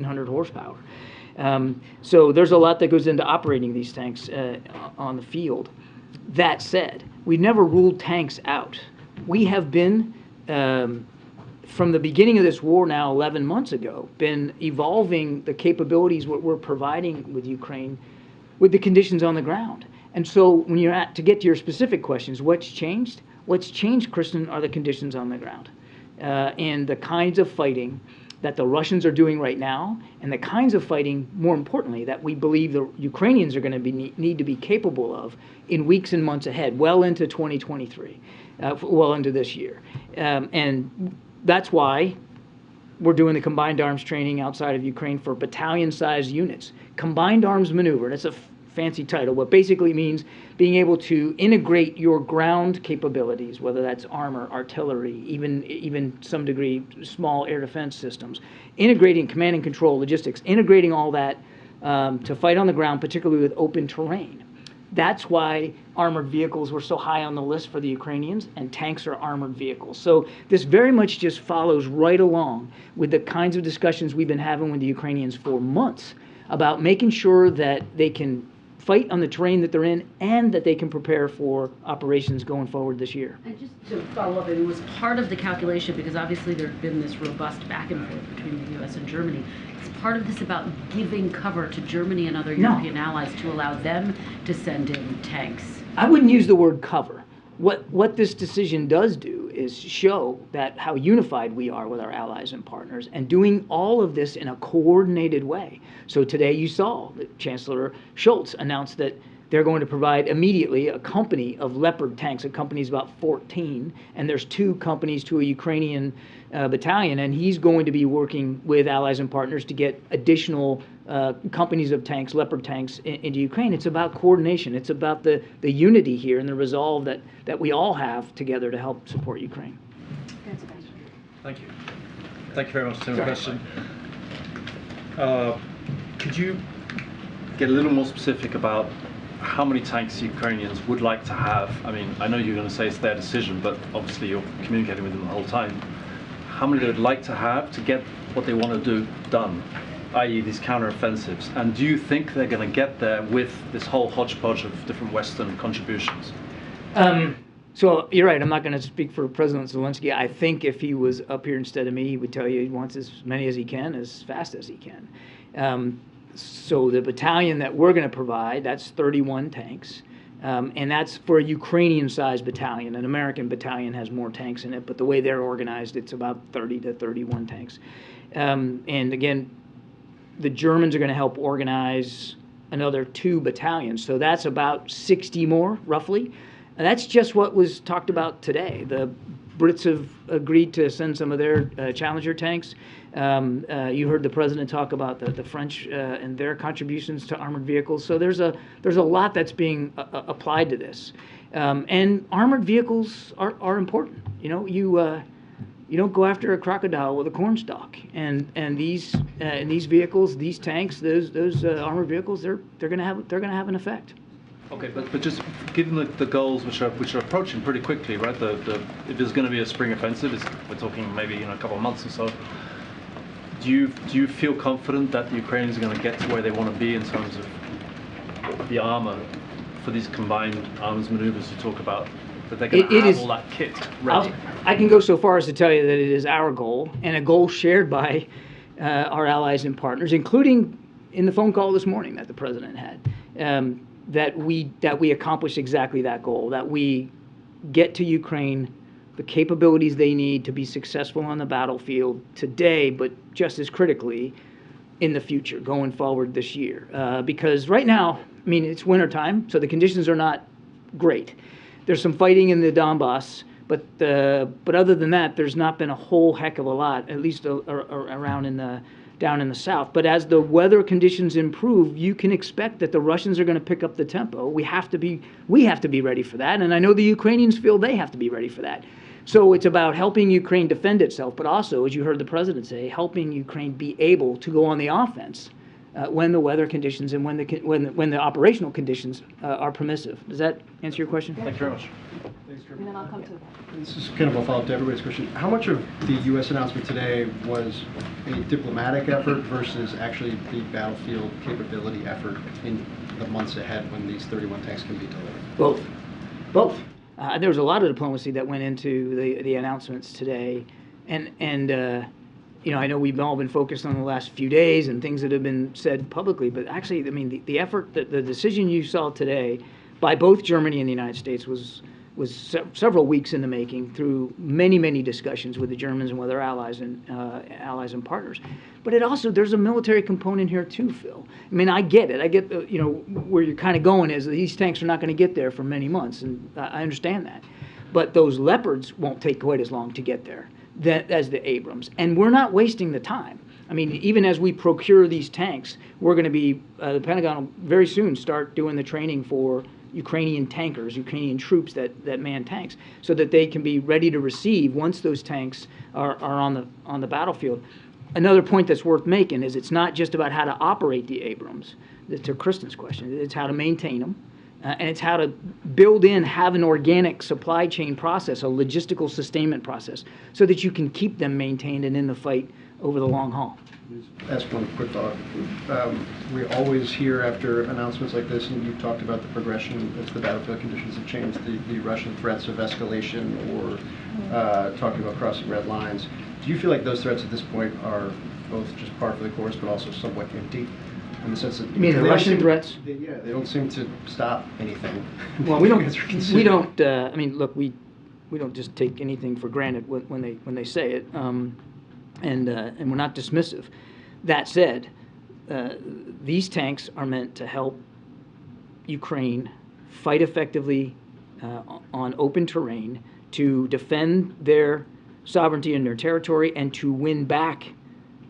100 horsepower. So there's a lot that goes into operating these tanks on the field. That said, we've never ruled tanks out. We have been, from the beginning of this war now 11 months ago, been evolving the capabilities what we're providing with Ukraine with the conditions on the ground. And so when you're to get to your specific questions, what's changed? What's changed, Kristen, are the conditions on the ground and the kinds of fighting that the Russians are doing right now, and the kinds of fighting, more importantly, that we believe the Ukrainians are going to need to be capable of in weeks and months ahead, well into 2023, well into this year. And that's why we're doing the combined arms training outside of Ukraine for battalion-sized units. Combined arms maneuver, that's a fancy title, what basically means being able to integrate your ground capabilities, whether that's armor, artillery, even some degree small air defense systems, integrating command and control, logistics, integrating all that to fight on the ground, particularly with open terrain. That's why armored vehicles were so high on the list for the Ukrainians, and tanks are armored vehicles. So this very much just follows right along with the kinds of discussions we've been having with the Ukrainians for months about making sure that they can fight on the terrain that they're in, and that they can prepare for operations going forward this year. And just to follow up, it was part of the calculation, because obviously there's been this robust back and forth between the U.S. and Germany. Is part of this about giving cover to Germany and other European allies to allow them to send in tanks? I wouldn't use the word cover. What this decision does do is show that how unified we are with our allies and partners, and doing all of this in a coordinated way. So today you saw that Chancellor Scholz announced that they're going to provide immediately a company of Leopard tanks. A company's about 14, and there's 2 companies to a Ukrainian battalion, and he's going to be working with allies and partners to get additional companies of tanks, Leopard tanks, into Ukraine. It's about coordination. It's about the unity here and the resolve that we all have together to help support Ukraine. Thank you. Thank you very much for the question. Could you get a little more specific about how many tanks Ukrainians would like to have? I mean, I know you're going to say it's their decision, but obviously you're communicating with them the whole time. How many they would like to have to get what they want to do done, i.e. these counter-offensives? And do you think they're going to get there with this whole hodgepodge of different Western contributions? So you're right, I'm not going to speak for President Zelensky. I think if he was up here instead of me, he would tell you he wants as many as he can, as fast as he can. So the battalion that we're going to provide, that's 31 tanks. And that's for a Ukrainian-sized battalion. An American battalion has more tanks in it, but the way they're organized, it's about 30 to 31 tanks. And again, the Germans are going to help organize another 2 battalions. So that's about 60 more, roughly. And that's just what was talked about today. The Brits have agreed to send some of their Challenger tanks. You heard the president talk about the French and their contributions to armored vehicles. So there's a lot that's being applied to this. And armored vehicles are important. You know, you don't go after a crocodile with a cornstalk. And these vehicles, these tanks, those armored vehicles, they're going to have an effect. Okay, but just given the goals which are approaching pretty quickly, right? If there's going to be a spring offensive, we're talking maybe in a couple of months or so. Do you feel confident that the Ukrainians are going to get to where they want to be in terms of the armor for these combined arms maneuvers you talk about? That they're going to have all that kit ready? I can go so far as to tell you that it is our goal, and a goal shared by our allies and partners, including in the phone call this morning that the president had. That we accomplish exactly that goal, that we get to Ukraine the capabilities they need to be successful on the battlefield today, but just as critically in the future, going forward this year. Because right now, I mean, it's wintertime, so the conditions are not great. There's some fighting in the Donbass, but other than that, there's not been a whole heck of a lot, at least around down in the south. But as the weather conditions improve, you can expect that the Russians are going to pick up the tempo. We have to be ready for that, and I know the Ukrainians feel they have to be ready for that. So it's about helping Ukraine defend itself, but also, as you heard the president say, helping Ukraine be able to go on the offense when the weather conditions and when the operational conditions are permissive. Does that answer your question? Thank you very much. and then I'll come to that. This is kind of a follow-up to everybody's question. How much of the U.S. announcement today was a diplomatic effort versus actually the battlefield capability effort in the months ahead when these 31 tanks can be delivered? Both. Both. There was a lot of diplomacy that went into the announcements today. And you know, I know we've all been focused on the last few days and things that have been said publicly, but actually, I mean, the effort, the decision you saw today by both Germany and the United States was several weeks in the making through many discussions with the Germans and with our allies and partners. But it also, there's a military component here too, Phil. I mean, I get it. I get the, you know, where you're kind of going is that these tanks are not going to get there for many months, and I understand that. But those Leopards won't take quite as long to get there as the Abrams. And we're not wasting the time. I mean, even as we procure these tanks, we're going to be, the Pentagon will very soon start doing the training for Ukrainian tankers, Ukrainian troops that man tanks, so that they can be ready to receive once those tanks are on the battlefield. Another point that's worth making is it's not just about how to operate the Abrams, to Kristen's question. It's how to maintain them, and it's how to have an organic supply chain process, a logistical sustainment process, so that you can keep them maintained and in the fight over the long haul. Ask one quick thought. We always hear after announcements like this, and you've talked about the progression as the battlefield conditions have changed, the Russian threats of escalation or talking about crossing red lines. Do you feel like those threats at this point are both just par for the course, but also somewhat empty? In the sense that, you mean the Russian threats? Yeah, they don't seem to stop anything. Well, we don't. I mean, look, we don't just take anything for granted when they say it, and we're not dismissive. That said, these tanks are meant to help Ukraine fight effectively on open terrain, to defend their sovereignty and their territory, and to win back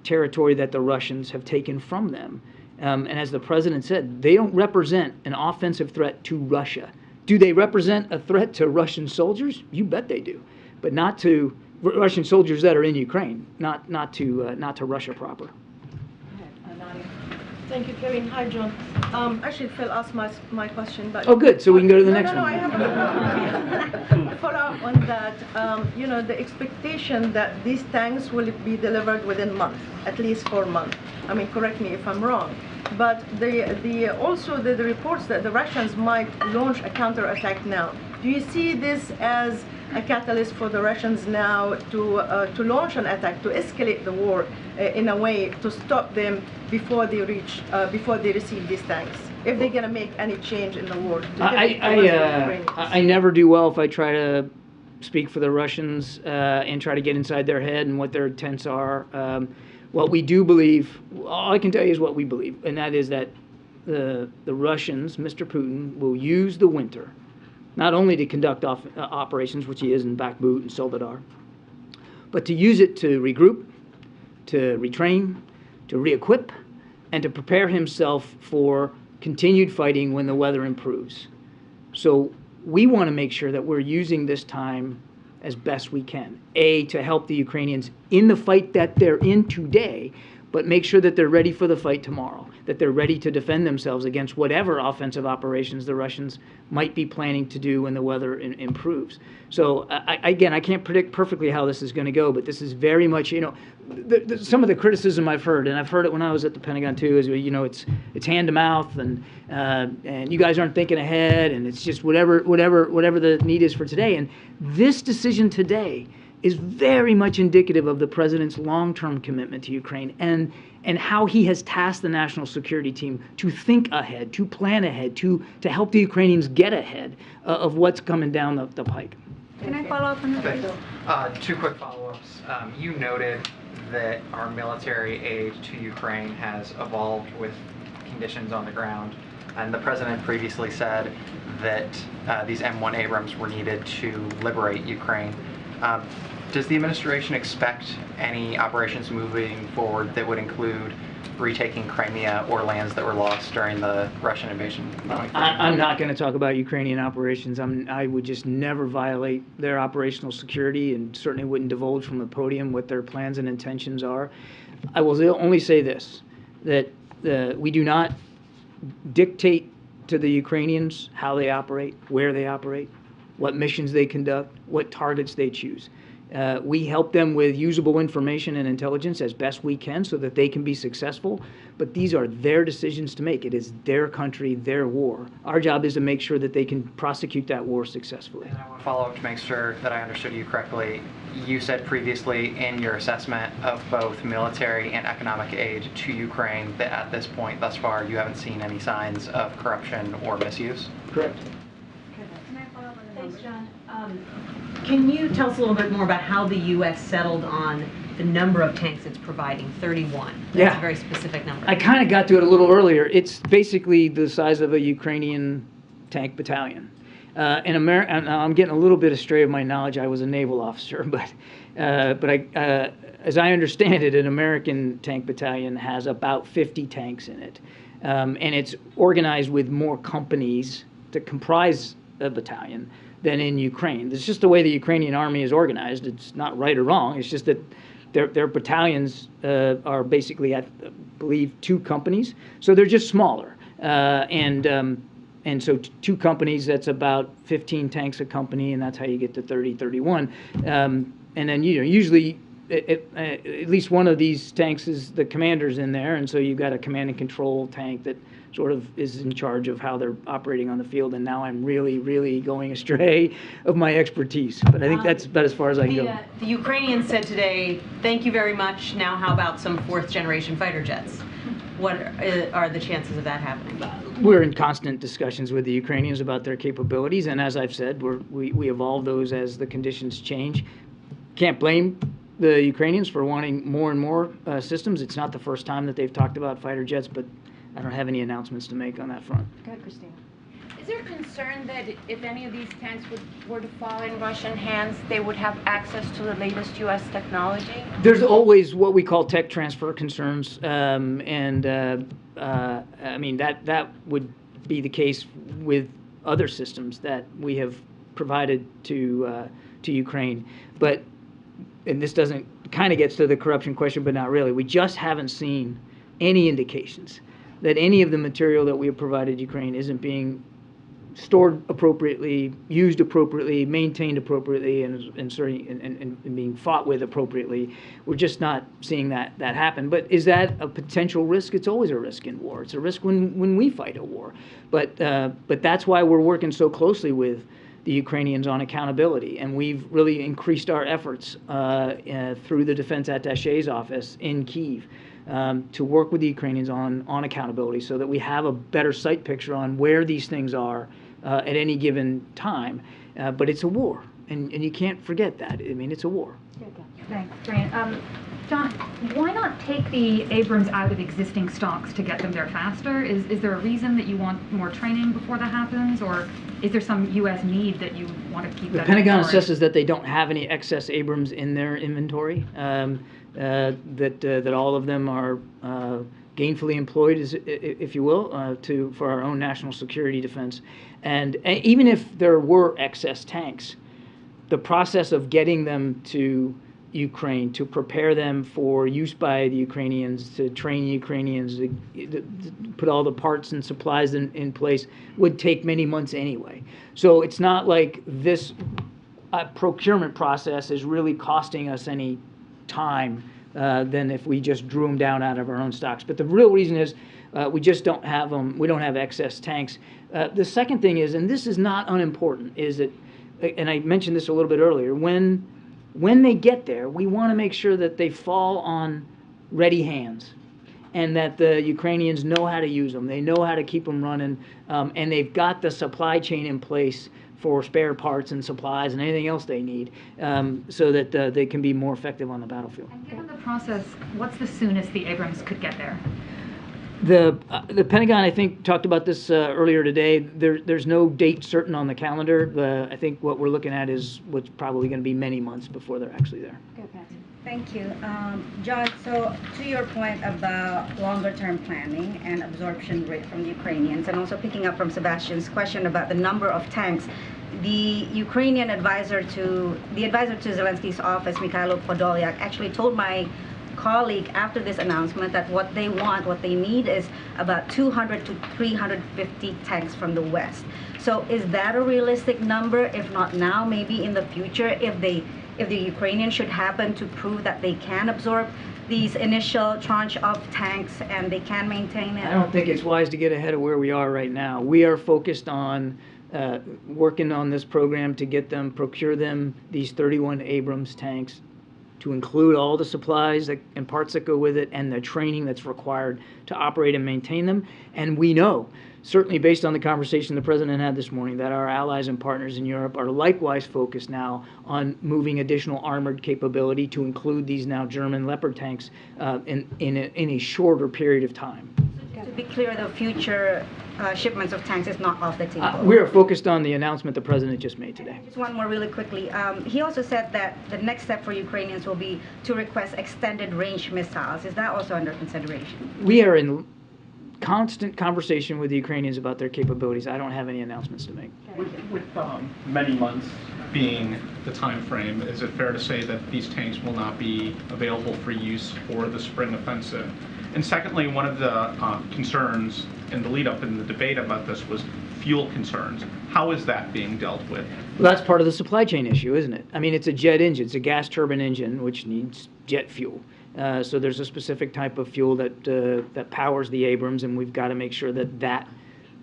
territory that the Russians have taken from them. And as the president said, they don't represent an offensive threat to Russia. Do they represent a threat to Russian soldiers? You bet they do, but not to Russian soldiers that are in Ukraine, not to Russia proper. Thank you, Karine. Hi, John. Actually, Phil asked my question, but Oh, good. So we can go to the next no, one. I have a follow-up on that. You know, the expectation that these tanks will be delivered within a month, at least 4 months. I mean, correct me if I'm wrong. But also the reports that the Russians might launch a counterattack now. Do you see this as a catalyst for the Russians now to launch an attack, to escalate the war in a way to stop them before they receive these tanks? If they're going to make any change in the war. I never do well if I try to speak for the Russians and try to get inside their head and what their intents are. What we do believe, all I can tell you is what we believe, and that is that the Russians, Mr. Putin, will use the winter not only to conduct operations, which he is in Bakhmut and Soledar, but to use it to regroup, to retrain, to re-equip, and to prepare himself for continued fighting when the weather improves. So we want to make sure that we're using this time as best we can. To help the Ukrainians in the fight that they're in today, but make sure that they're ready for the fight tomorrow, that they're ready to defend themselves against whatever offensive operations the Russians might be planning to do when the weather improves. So again, I can't predict perfectly how this is going to go, but this is very much, you know, some of the criticism I've heard, and I've heard it when I was at the Pentagon too, is, you know, it's hand to mouth, and you guys aren't thinking ahead, and it's just whatever the need is for today. And this decision today is very much indicative of the president's long-term commitment to Ukraine and how he has tasked the national security team to think ahead, to plan ahead, to help the Ukrainians get ahead of what's coming down the pike. Can I follow up on that? Two quick follow-ups. You noted that our military aid to Ukraine has evolved with conditions on the ground, and the president previously said that these M1 Abrams were needed to liberate Ukraine. Does the administration expect any operations moving forward that would include retaking Crimea or lands that were lost during the Russian invasion? I'm not going to talk about Ukrainian operations. I would just never violate their operational security, and certainly wouldn't divulge from the podium what their plans and intentions are. I will only say this, that we do not dictate to the Ukrainians how they operate, where they operate. what missions they conduct, what targets they choose. We help them with usable information and intelligence as best we can so that they can be successful, but these are their decisions to make. It is their country, their war. Our job is to make sure that they can prosecute that war successfully. And I want to follow up to make sure that I understood you correctly. You said previously in your assessment of both military and economic aid to Ukraine that at this point, thus far, you haven't seen any signs of corruption or misuse? Correct. Thanks, John. Can you tell us a little bit more about how the U.S. settled on the number of tanks it's providing, 31? That's a very specific number. I kind of got to it a little earlier. It's basically the size of a Ukrainian tank battalion. In America, I'm getting a little bit astray of my knowledge. I was a naval officer, but as I understand it, an American tank battalion has about 50 tanks in it, and it's organized with more companies to comprise a battalion than in Ukraine. It's just the way the Ukrainian army is organized. It's not right or wrong. It's just that their battalions are basically, I believe, 2 companies. So they're just smaller. And so 2 companies, that's about 15 tanks a company, and that's how you get to 30, 31. And then, usually at least one of these tanks is the commander's in there, and so you've got a command and control tank that sort of is in charge of how they're operating on the field. And now I'm really, really going astray of my expertise. But I think that's about as far as I can go. The Ukrainians said today, thank you very much. Now how about some 4th-generation fighter jets? What are the chances of that happening? We're in constant discussions with the Ukrainians about their capabilities. And as I've said, we evolve those as the conditions change. Can't blame the Ukrainians for wanting more and more systems. It's not the first time that they've talked about fighter jets, but I don't have any announcements to make on that front. Go ahead, Christina. Is there concern that if any of these tanks were to fall in Russian hands, they would have access to the latest U.S. technology? There's always what we call tech transfer concerns, I mean, that would be the case with other systems that we have provided to Ukraine. But, and this doesn't, kind of gets to the corruption question, but not really. We just haven't seen any indications that any of the material that we have provided Ukraine isn't being stored appropriately, used appropriately, maintained appropriately, and being fought with appropriately. We're just not seeing that happen. But is that a potential risk? It's always a risk in war. It's a risk when we fight a war. But that's why we're working so closely with the Ukrainians on accountability, and we've really increased our efforts through the Defense Attaché's office in Kyiv to work with the Ukrainians on accountability, so that we have a better sight picture on where these things are at any given time. But it's a war, and you can't forget that. I mean, it's a war. Thanks, Karine. John, why not take the Abrams out of existing stocks to get them there faster? Is there a reason that you want more training before that happens, or is there some U.S. need that you want to keep that? The Pentagon assesses that they don't have any excess Abrams in their inventory, that all of them are gainfully employed, if you will, for our own national security defense. And even if there were excess tanks, the process of getting them to Ukraine, to prepare them for use by the Ukrainians, to train Ukrainians, to put all the parts and supplies in place, would take many months anyway. So it's not like this procurement process is really costing us any time than if we just drew them down out of our own stocks. But the real reason is we just don't have them. We don't have excess tanks. The second thing is, and this is not unimportant, is that, and I mentioned this a little bit earlier, when they get there, we want to make sure that they fall on ready hands, and that the Ukrainians know how to use them. They know how to keep them running, and they've got the supply chain in place for spare parts and supplies and anything else they need, so that they can be more effective on the battlefield. And given the process, what's the soonest the Abrams could get there? The Pentagon, I think, talked about this earlier today. There's no date certain on the calendar. I think what we're looking at is what's probably going to be many months before they're actually there. Thank you. John, so to your point about longer-term planning and absorption rate from the Ukrainians, and also picking up from Sebastian's question about the number of tanks, the Ukrainian advisor to Zelensky's office, Mikhailo Podolyak, actually told my colleague after this announcement that what they need is about 200 to 350 tanks from the West. So is that a realistic number? If not now, maybe in the future, if the Ukrainians should happen to prove that they can absorb these initial tranche of tanks and they can maintain it? I don't think it's wise to get ahead of where we are right now. We are focused on working on this program to get them, procure them, these 31 Abrams tanks, to include all the supplies and parts that go with it and the training that's required to operate and maintain them. And we know, certainly based on the conversation the President had this morning, that our allies and partners in Europe are likewise focused now on moving additional armored capability to include these now German Leopard tanks in a shorter period of time. To be clear, the future shipments of tanks is not off the table. We are focused on the announcement the President just made today. Just one more really quickly. He also said that the next step for Ukrainians will be to request extended range missiles. Is that also under consideration? We are in constant conversation with the Ukrainians about their capabilities. I don't have any announcements to make. With many months being the time frame, is it fair to say that these tanks will not be available for use for the spring offensive? And secondly, one of the concerns in the lead-up in the debate about this was fuel concerns. How is that being dealt with? Well, that's part of the supply chain issue, isn't it? I mean, it's a jet engine. It's a gas turbine engine, which needs jet fuel. So there's a specific type of fuel that powers the Abrams, and we've got to make sure that that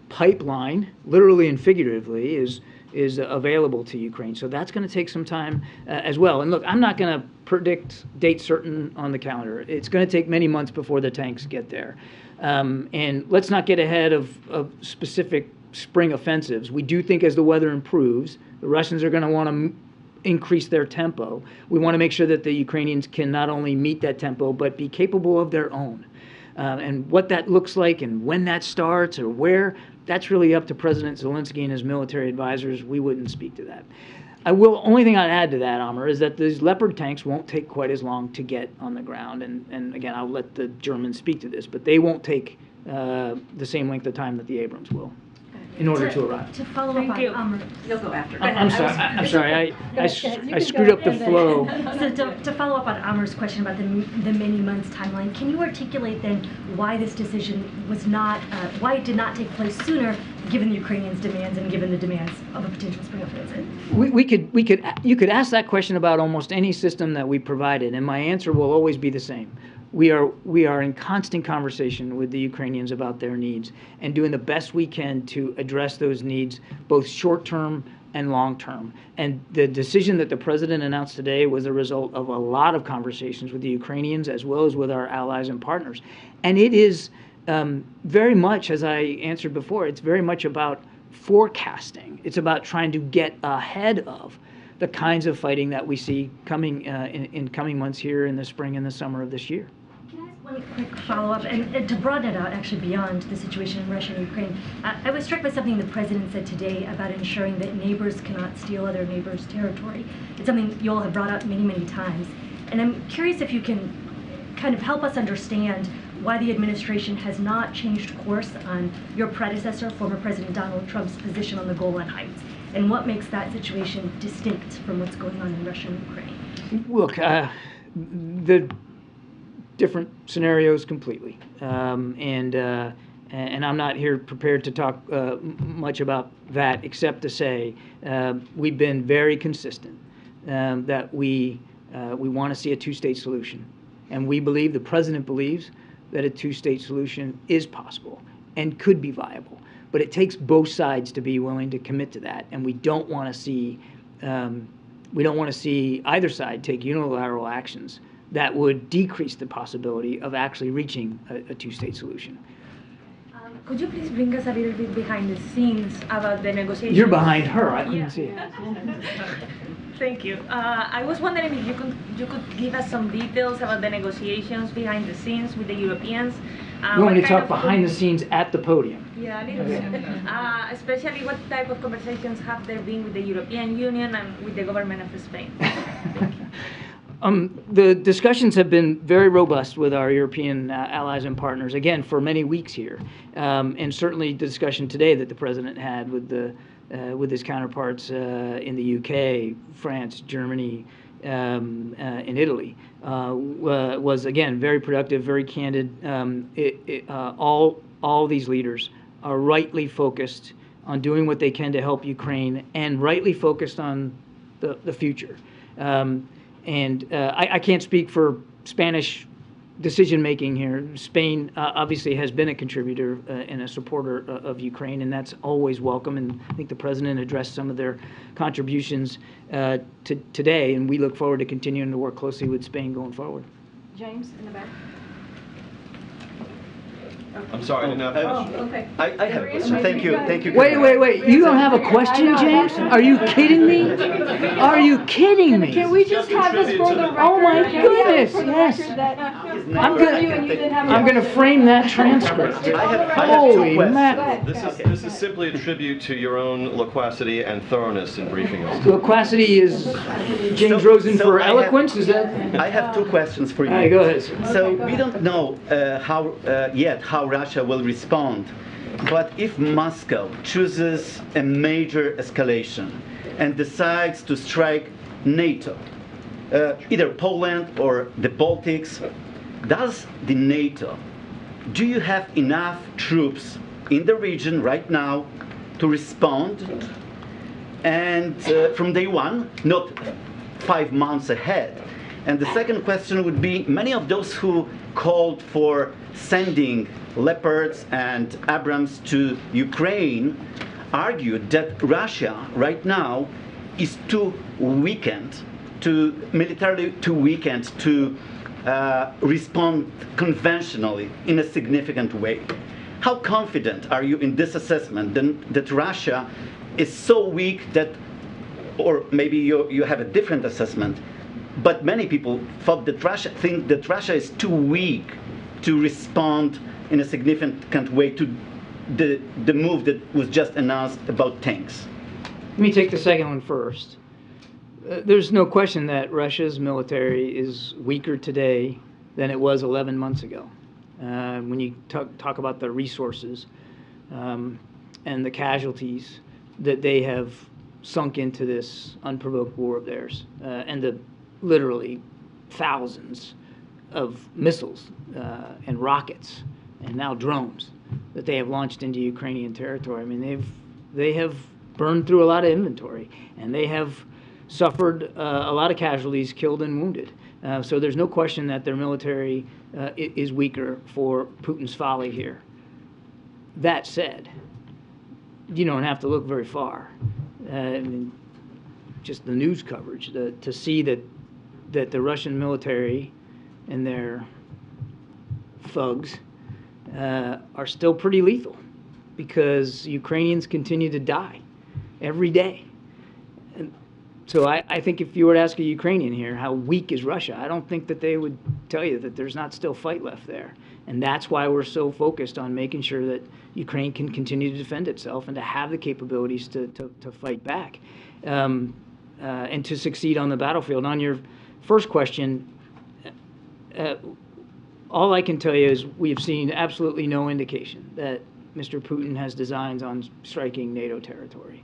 pipeline, literally and figuratively, is available to Ukraine. So that's going to take some time as well. And look, I'm not going to predict date certain on the calendar. It's going to take many months before the tanks get there. And let's not get ahead of specific spring offensives. We do think as the weather improves, the Russians are going to want to increase their tempo. We want to make sure that the Ukrainians can not only meet that tempo, but be capable of their own. And what that looks like and when that starts or where, that's really up to President Zelensky and his military advisors. We wouldn't speak to that. Only thing I'd add to that, Amr, is that these Leopard tanks won't take quite as long to get on the ground. And again, I'll let the Germans speak to this, but they won't take the same length of time that the Abrams will in order to arrive. To follow up on You'll go after. I'm sorry. I screwed up the flow. So to follow up on Amar's question about the many months timeline, can you articulate then why this decision was not, why it did not take place sooner, given the Ukrainians' demands and given the demands of a potential spring offensive? You could ask that question about almost any system that we provided, and my answer will always be the same. We are in constant conversation with the Ukrainians about their needs and doing the best we can to address those needs, both short-term and long-term. And the decision that the President announced today was a result of a lot of conversations with the Ukrainians as well as with our allies and partners. And it is very much, as I answered before, it's very much about forecasting. It's about trying to get ahead of the kinds of fighting that we see coming in coming months here in the spring and the summer of this year. Can I ask one quick follow-up, and to broaden it out actually beyond the situation in Russia and Ukraine? I was struck by something the President said today about ensuring that neighbors cannot steal other neighbors' territory. It's something you all have brought up many, many times. And I'm curious if you can kind of help us understand why the administration has not changed course on your predecessor, former President Donald Trump's position on the Golan Heights, and what makes that situation distinct from what's going on in Russia and Ukraine? Look, the different scenarios completely, and I'm not here prepared to talk much about that, except to say we've been very consistent that we want to see a two-state solution, and we believe, the President believes, that a two-state solution is possible and could be viable. But it takes both sides to be willing to commit to that, and we don't want to see either side take unilateral actions that would decrease the possibility of actually reaching a two-state solution. Could you please bring us a little bit behind the scenes about the negotiations? You're behind her. I couldn't see it. Thank you. I was wondering if you could give us some details about the negotiations behind the scenes with the Europeans. You want me to talk behind the scenes at the podium? Yeah, a little bit. Especially what type of conversations have there been with the European Union and with the government of Spain? The discussions have been very robust with our European allies and partners, again, for many weeks here. And certainly the discussion today that the President had with his counterparts in the UK, France, Germany, in Italy was, again, very productive, very candid. All these leaders are rightly focused on doing what they can to help Ukraine and rightly focused on the future. I can't speak for Spanish decision-making here. Spain obviously has been a contributor and a supporter of Ukraine, and that's always welcome. And I think the president addressed some of their contributions today, and we look forward to continuing to work closely with Spain going forward. James, in the back. I'm sorry, I didn't have a question. Okay. I have a question. Thank you. Wait. You don't have a question, James? Are you kidding me? Are you kidding me? Can we just have this for the record? Oh my goodness, yes. I'm gonna frame that transcript. Holy mackerel. This is simply a tribute to your own loquacity and thoroughness in briefing us. Loquacity is James Rosen for eloquence, is that? I have two questions for you. All right, go ahead. So we don't know how Russia will respond, but if Moscow chooses a major escalation and decides to strike NATO, either Poland or the Baltics, do you have enough troops in the region right now to respond? And from day one, not 5 months ahead. And the second question would be, many of those who called for sending Leopards and Abrams to Ukraine argued that Russia right now is militarily too weakened to respond conventionally in a significant way. How confident are you in this assessment that Russia is so weak that, or maybe you have a different assessment, but many people think that Russia is too weak to respond in a significant way to the move that was just announced about tanks? Let me take the second one first. There's no question that Russia's military is weaker today than it was 11 months ago. When you talk about the resources and the casualties that they have sunk into this unprovoked war of theirs, and the literally thousands of missiles and rockets and now drones that they have launched into Ukrainian territory. I mean, they have burned through a lot of inventory, and they have suffered a lot of casualties, killed and wounded. So there's no question that their military is weaker for Putin's folly here. That said, you don't have to look very far. I mean, just the news coverage to see that the Russian military and their thugs are still pretty lethal, because Ukrainians continue to die every day. And so I think if you were to ask a Ukrainian here, how weak is Russia, I don't think that they would tell you that there's not still fight left there. And that's why we're so focused on making sure that Ukraine can continue to defend itself and to have the capabilities to fight back and to succeed on the battlefield. On your first question, all I can tell you is we have seen absolutely no indication that Mr. Putin has designs on striking NATO territory.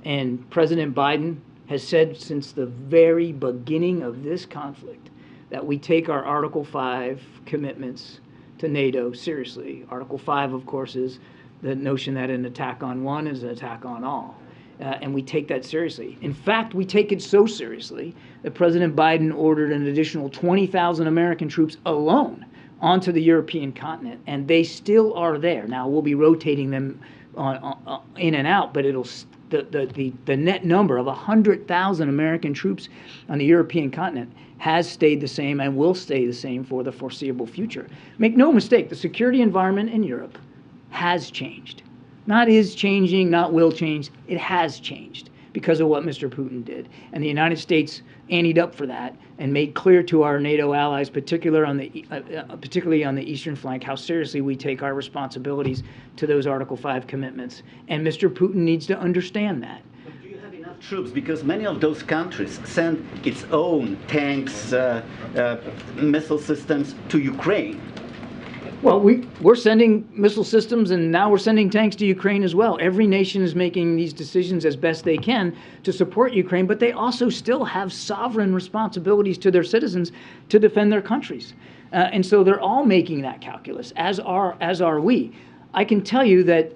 And President Biden has said since the very beginning of this conflict that we take our Article 5 commitments to NATO seriously. Article 5, of course, is the notion that an attack on one is an attack on all. And we take that seriously. In fact, we take it so seriously that President Biden ordered an additional 20,000 American troops alone onto the European continent, and they still are there. Now, we'll be rotating them in and out, but the net number of 100,000 American troops on the European continent has stayed the same and will stay the same for the foreseeable future. Make no mistake, the security environment in Europe has changed. Not is changing, not will change. It has changed because of what Mr. Putin did. And the United States anteed up for that and made clear to our NATO allies, particularly on the eastern flank, how seriously we take our responsibilities to those Article 5 commitments. And Mr. Putin needs to understand that. But do you have enough troops? Because many of those countries send its own tanks, missile systems to Ukraine. Well, we're sending missile systems, and now we're sending tanks to Ukraine as well. Every nation is making these decisions as best they can to support Ukraine, but they also still have sovereign responsibilities to their citizens to defend their countries. And so they're all making that calculus, as are we. I can tell you that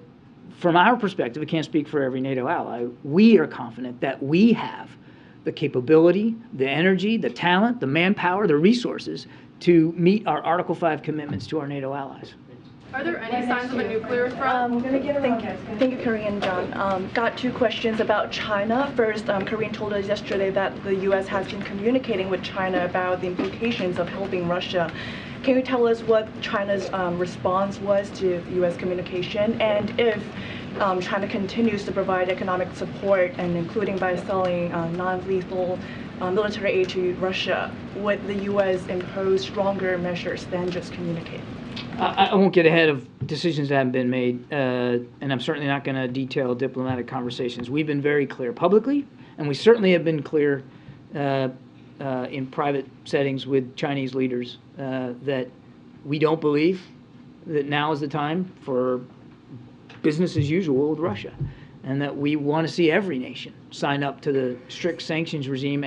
from our perspective, I can't speak for every NATO ally, we are confident that we have the capability, the energy, the talent, the manpower, the resources to meet our Article 5 commitments to our NATO allies. Are there any signs of a nuclear threat? Thank you, Karine and John. Got two questions about China. First, Karine told us yesterday that the U.S. has been communicating with China about the implications of helping Russia. Can you tell us what China's response was to the U.S. communication, and if China continues to provide economic support, and including by selling non-lethal military aid to Russia, would the U.S. impose stronger measures than just communicate? I won't get ahead of decisions that haven't been made, and I'm certainly not going to detail diplomatic conversations. We've been very clear publicly, and we certainly have been clear in private settings with Chinese leaders that we don't believe that now is the time for business as usual with Russia, and that we want to see every nation sign up to the strict sanctions regime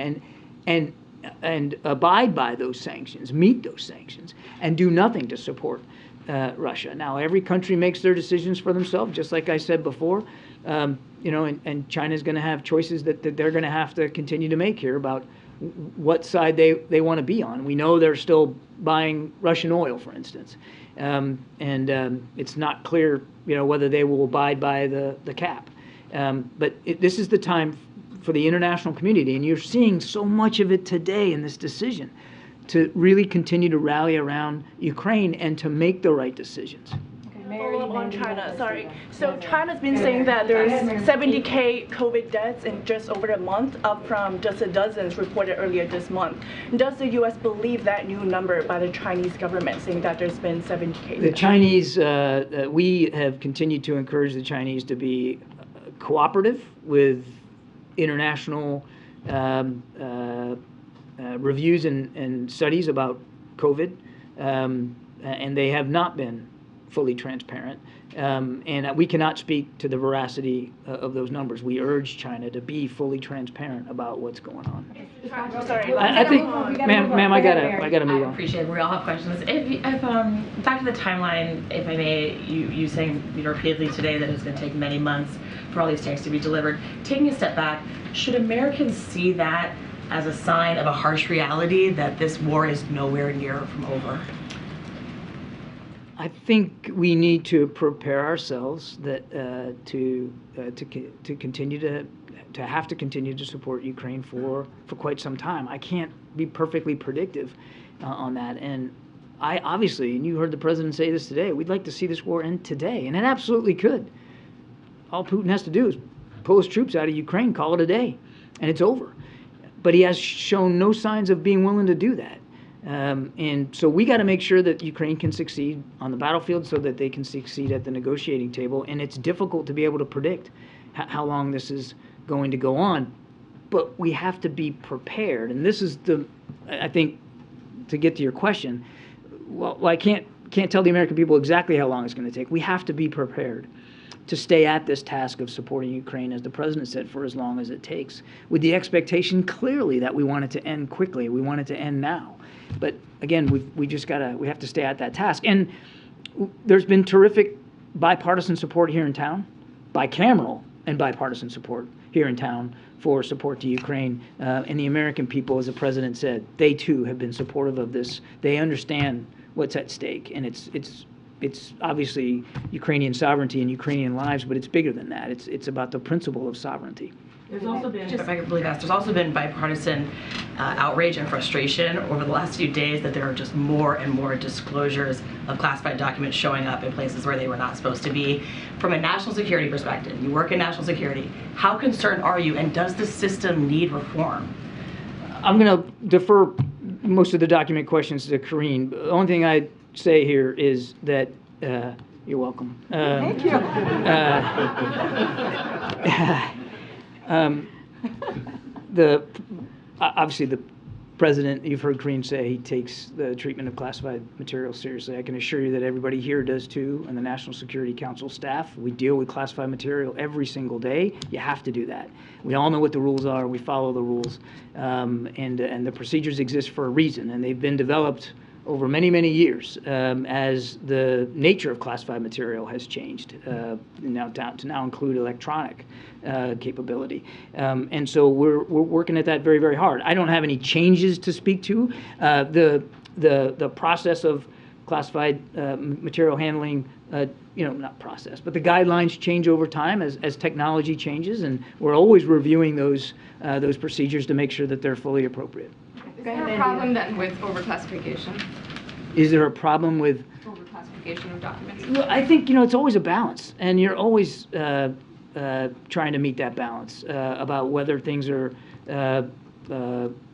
and abide by those sanctions, meet those sanctions, and do nothing to support Russia. Now, every country makes their decisions for themselves, just like I said before, and China's going to have choices that they're going to have to continue to make here about what side they want to be on. We know they're still buying Russian oil, for instance, and it's not clear, whether they will abide by the cap. But this is the time for the international community, and you're seeing so much of it today in this decision, to really continue to rally around Ukraine and to make the right decisions. Follow up on China, sorry. So China's been saying that there's 70,000 COVID deaths in just over a month, up from just a dozen reported earlier this month. Does the U.S. believe that new number by the Chinese government, saying that there's been 70,000? The Chinese, we have continued to encourage the Chinese to be cooperative with international reviews and studies about COVID, and they have not been fully transparent, and we cannot speak to the veracity of those numbers. We urge China to be fully transparent about what's going on. Sorry, I think, ma'am, I gotta move on. I appreciate it. We all have questions. If back to the timeline, if I may, you saying repeatedly today that it's going to take many months for all these tanks to be delivered. Taking a step back, should Americans see that as a sign of a harsh reality that this war is nowhere near from over? I think we need to prepare ourselves that to continue to have to continue to support Ukraine for quite some time. I can't be perfectly predictive on that, and I obviously, and you heard the president say this today, we'd like to see this war end today, and it absolutely could. All Putin has to do is pull his troops out of Ukraine, call it a day, and it's over. But he has shown no signs of being willing to do that. And so we got to make sure that Ukraine can succeed on the battlefield so that they can succeed at the negotiating table. And it's difficult to be able to predict how long this is going to go on. But we have to be prepared. And this is I think, to get to your question, well, I can't tell the American people exactly how long it's going to take. We have to be prepared to stay at this task of supporting Ukraine, as the president said, for as long as it takes, with the expectation clearly that we want it to end quickly. We want it to end now. But again, we have to stay at that task. And there's been terrific bipartisan support here in town, bicameral and bipartisan support here in town for support to Ukraine. And the American people, as the president said, they too have been supportive of this. They understand what's at stake, and it's obviously Ukrainian sovereignty and Ukrainian lives, but it's bigger than that. It's about the principle of sovereignty. There's also been, if I could really fast, there's also been bipartisan outrage and frustration over the last few days that there are just more and more disclosures of classified documents showing up in places where they were not supposed to be. From a national security perspective, you work in national security, how concerned are you, and does the system need reform? I'm going to defer most of the document questions to Karine. The only thing I'd say here is that you're welcome. Thank you. Obviously the President, you've heard Karine say he takes the treatment of classified materials seriously. I can assure you that everybody here does too, and the National Security Council staff. We deal with classified material every single day. You have to do that. We all know what the rules are. We follow the rules, and the procedures exist for a reason, and they've been developed over many, many years as the nature of classified material has changed, now down to now include electronic capability. And so we're working at that very, very hard. I don't have any changes to speak to. The process of classified material handling, not process, but the guidelines change over time as technology changes, and we're always reviewing those procedures to make sure that they're fully appropriate. Is there a problem then with overclassification? Is there a problem with Overclassification of documents? Well, I think, it's always a balance, and you're always trying to meet that balance about whether things are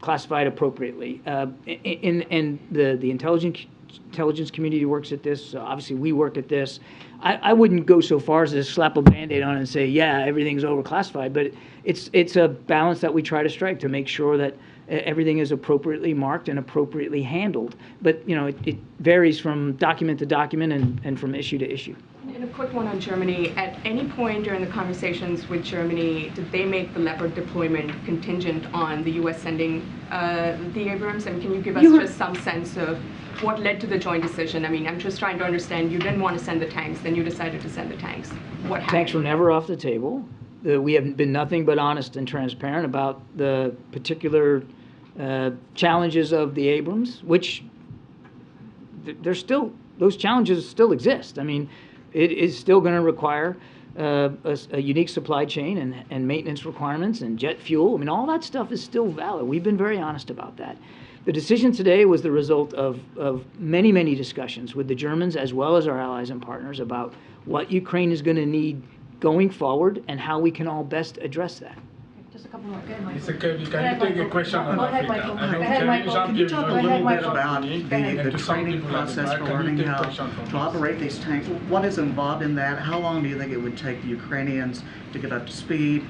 classified appropriately. And the intelligence community works at this. Obviously, we work at this. I wouldn't go so far as to slap a Band-Aid on it and say, yeah, everything's overclassified, but it's a balance that we try to strike to make sure that everything is appropriately marked and appropriately handled. But, it varies from document to document and from issue to issue. And a quick one on Germany. At any point during the conversations with Germany, did they make the Leopard deployment contingent on the U.S. sending the Abrams? And can you give us just some sense of what led to the joint decision? I mean, I'm just trying to understand. You didn't want to send the tanks, then you decided to send the tanks. What happened? Tanks were never off the table. We have been nothing but honest and transparent about the particular challenges of the Abrams, which those challenges still exist. I mean, it is still going to require a unique supply chain and maintenance requirements and jet fuel. I mean, all that stuff is still valid. We've been very honest about that. The decision today was the result of many, many discussions with the Germans as well as our allies and partners about what Ukraine is going to need going forward and how we can all best address that. Just a couple more. Go ahead, Michael. Mr. Kirby, can you take a question on Go ahead, Africa? Michael. Go ahead, Michael. Can you talk a little bit about the to training process for learning how to operate these tanks? What is involved in that? How long do you think it would take the Ukrainians to get up to speed?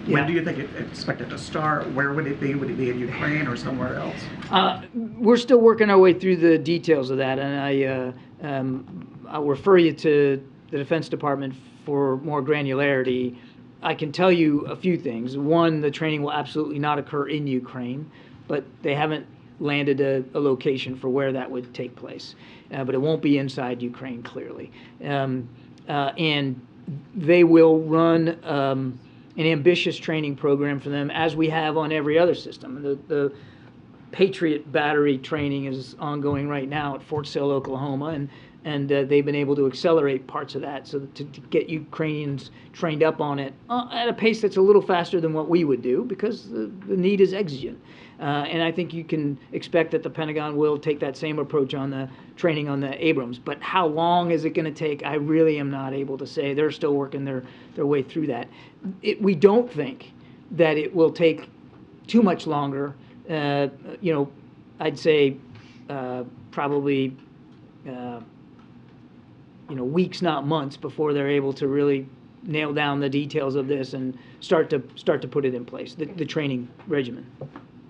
When do you think it's expected to start? Where would it be? Would it be in Ukraine or somewhere else? We're still working our way through the details of that, and I'll refer you to the Defense Department for more granularity. I can tell you a few things. One, the training will absolutely not occur in Ukraine, but they haven't landed a location for where that would take place. But it won't be inside Ukraine, clearly. And they will run an ambitious training program for them, as we have on every other system. The Patriot battery training is ongoing right now at Fort Sill, Oklahoma, and they've been able to accelerate parts of that so to get Ukrainians trained up on it at a pace that's a little faster than what we would do, because the need is exigent. And I think you can expect that the Pentagon will take that same approach on the training on the Abrams. But how long is it going to take? I really am not able to say. They're still working their way through that. We don't think that it will take too much longer. I'd say probably weeks, not months, before they're able to really nail down the details of this and start to put it in place, the training regimen.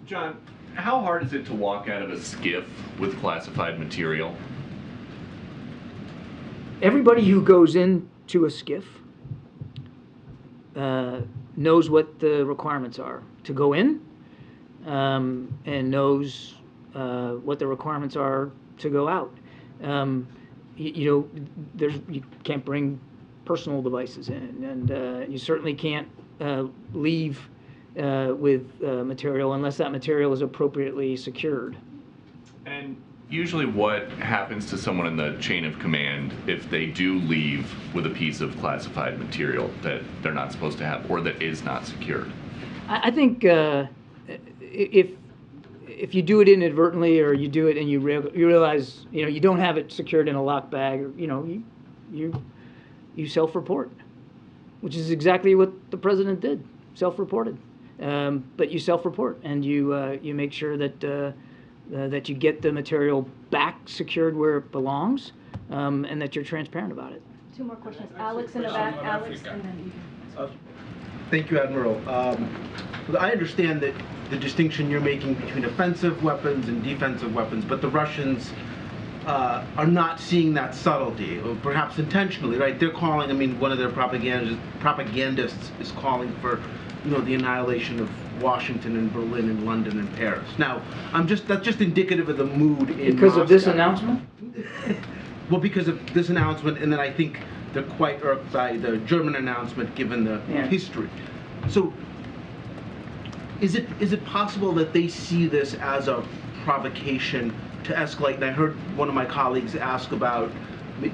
John, how hard is it to walk out of a skiff with classified material? Everybody who goes into a skiff knows what the requirements are to go in, and knows what the requirements are to go out. You can't bring personal devices in, and you certainly can't leave with material unless that material is appropriately secured. And usually what happens to someone in the chain of command if they do leave with a piece of classified material that they're not supposed to have or that is not secured? I think if you do it inadvertently, or you do it and you realize you don't have it secured in a locked bag, or you self-report, which is exactly what the president did, self-reported. But you self-report, and you make sure that that you get the material back secured where it belongs, and that you're transparent about it. Two more questions. Alex in the back. Alex, and then Thank you, Admiral. I understand that the distinction you're making between offensive weapons and defensive weapons, but the Russians are not seeing that subtlety, or perhaps intentionally, right? They're calling, I mean, one of their propagandists is calling for, the annihilation of Washington and Berlin and London and Paris. Now, that's just indicative of the mood in Because Moscow. of this announcement? Well, because of this announcement, and then I think they're quite irked by the German announcement, given the history. So, is it possible that they see this as a provocation to escalate? And I heard one of my colleagues ask about